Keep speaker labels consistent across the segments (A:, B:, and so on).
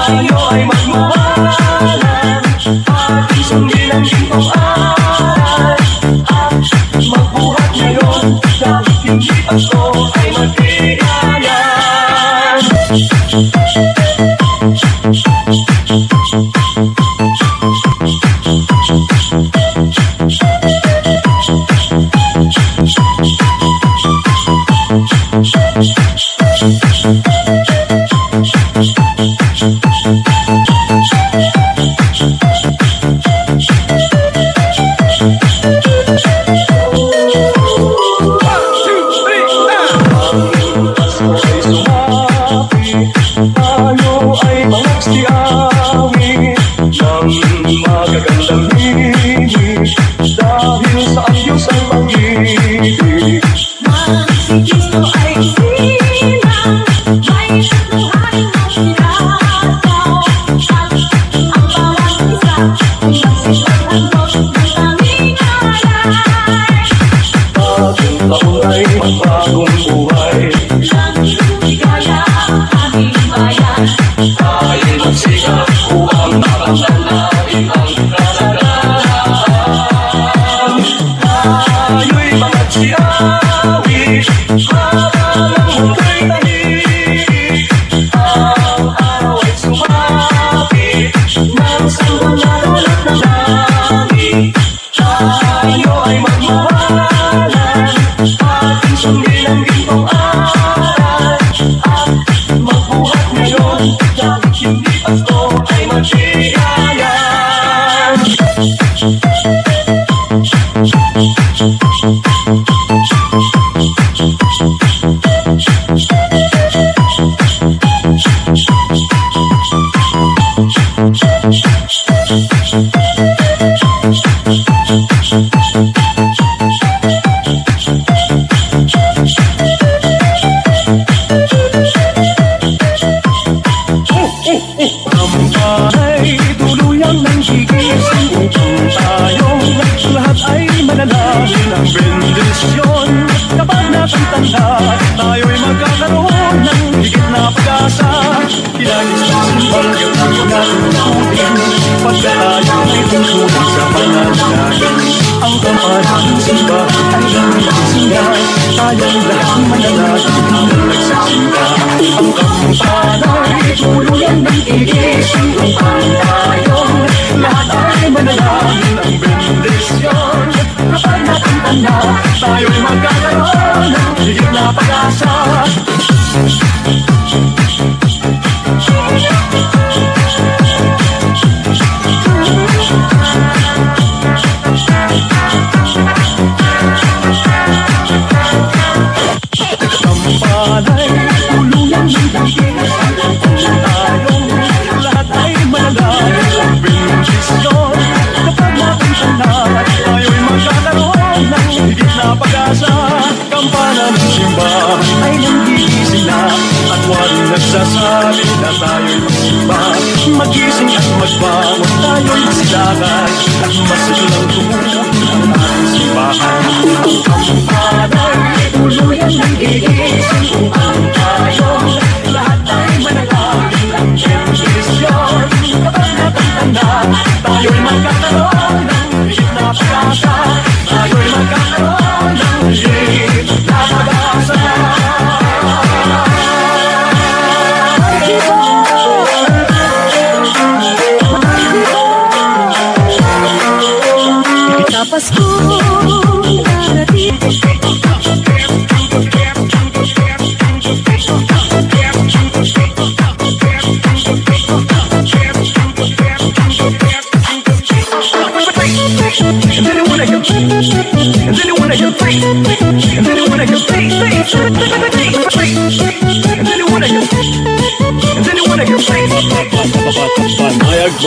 A: Tayo ay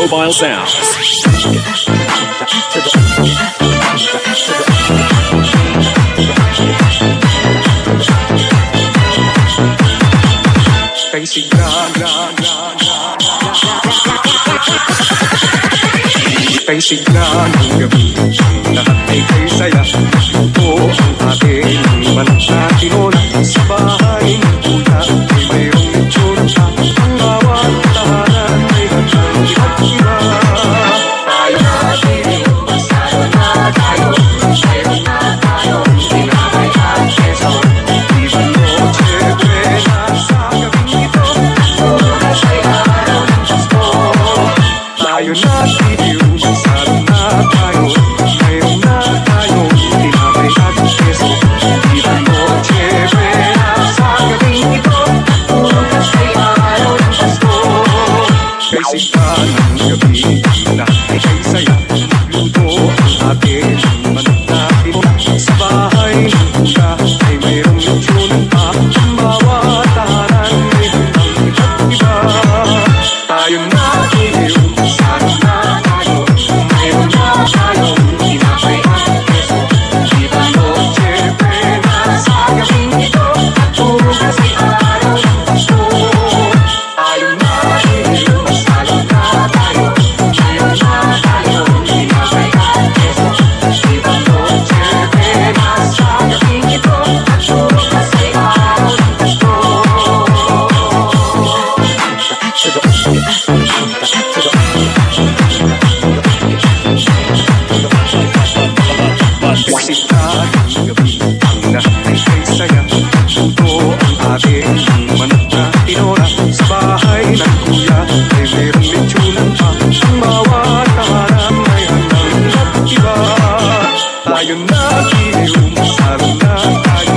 A: Mobile Sounds.
B: Sigla ng gabi, lahat ay kay saya. Ito ang ating manok na tinola. Sa bahay ng kuya ay mayroong itsura. Ang bawat tahanan ay handang iba't iba. Tayo natin yung masaya na tayo. Tayo na tayo, pinakayaan keso. Iba noche buena sa gabing ito. Oras ay araw ng Pasko. Tayo natin yung tayo, mayroon na tayo. Bisita ng gabi, lahat ay kay saya. Luto ang atin, manok na tinula. Sa bahay ng kuya ay mayroong lechon pa. Ang bawat tahanan may handang iba't iba. Tayo na iliw, sana na tayo. Mayroon na tayong tinapay at keso. Viva noche buena sa gabing ito. At bukas ay araw ng Pasko. Tayo na iliw, sana na tayo. Mayroon na tayong tinapay at keso. Viva noche buena sa gabing ito. At bukas ay araw ng Pasko. Bisita ng gabi, ang lahat ay kay saya. Luto ang ating manok na tinola. Sa bahay ng kuya ay mayroong lechonan pa. Ang bawat tahanan ay handang iba't iba. Tayo na iliw, salo na tayo.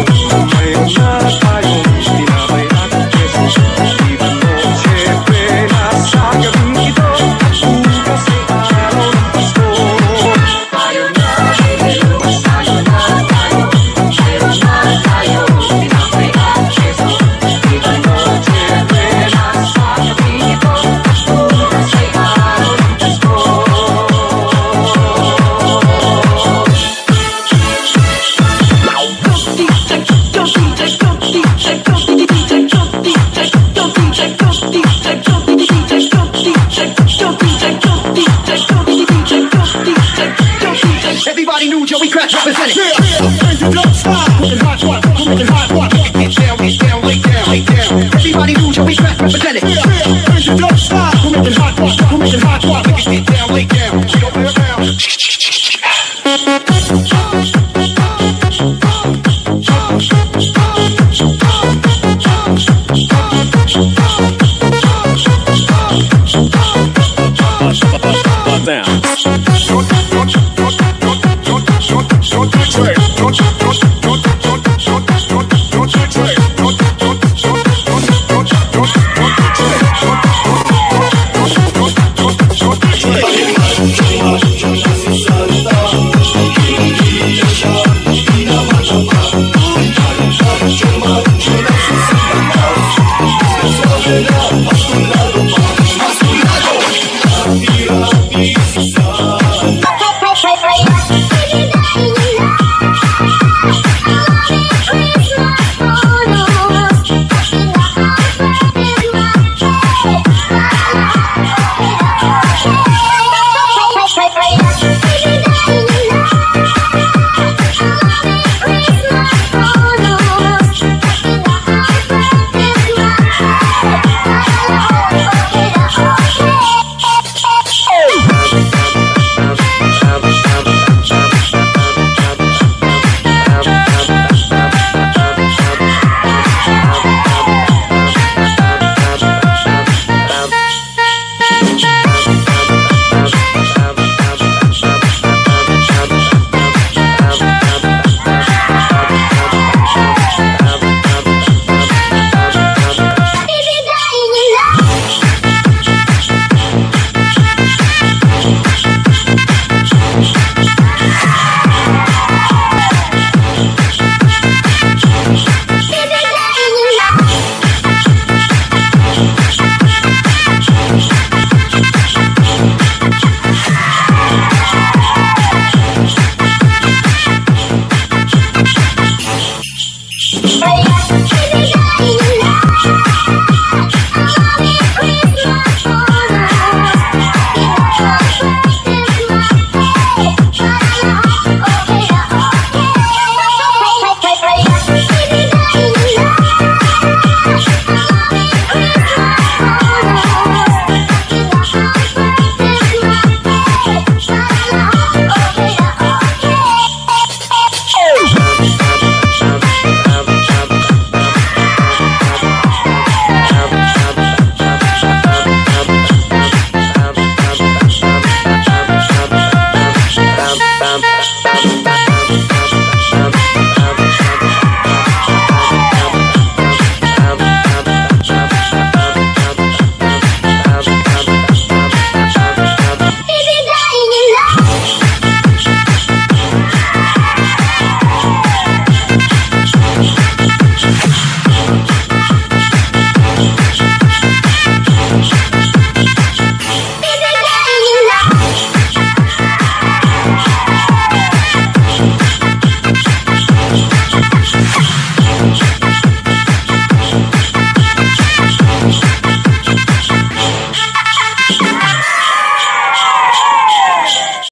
B: Mayroon na tayong tinapay at keso. Viva noche buena sa gabing ito. At bukas ay araw ng Pasko. Tayo na iliw, salo na tayo. Mayroon na tayong tinapay at keso. Viva noche buena sa gabing ito. At bukas ay araw ng Pasko.
A: Everybody knew Joey Crack represented. Everybody knew Joey Crack represented. Everybody knew Joey Crack represented.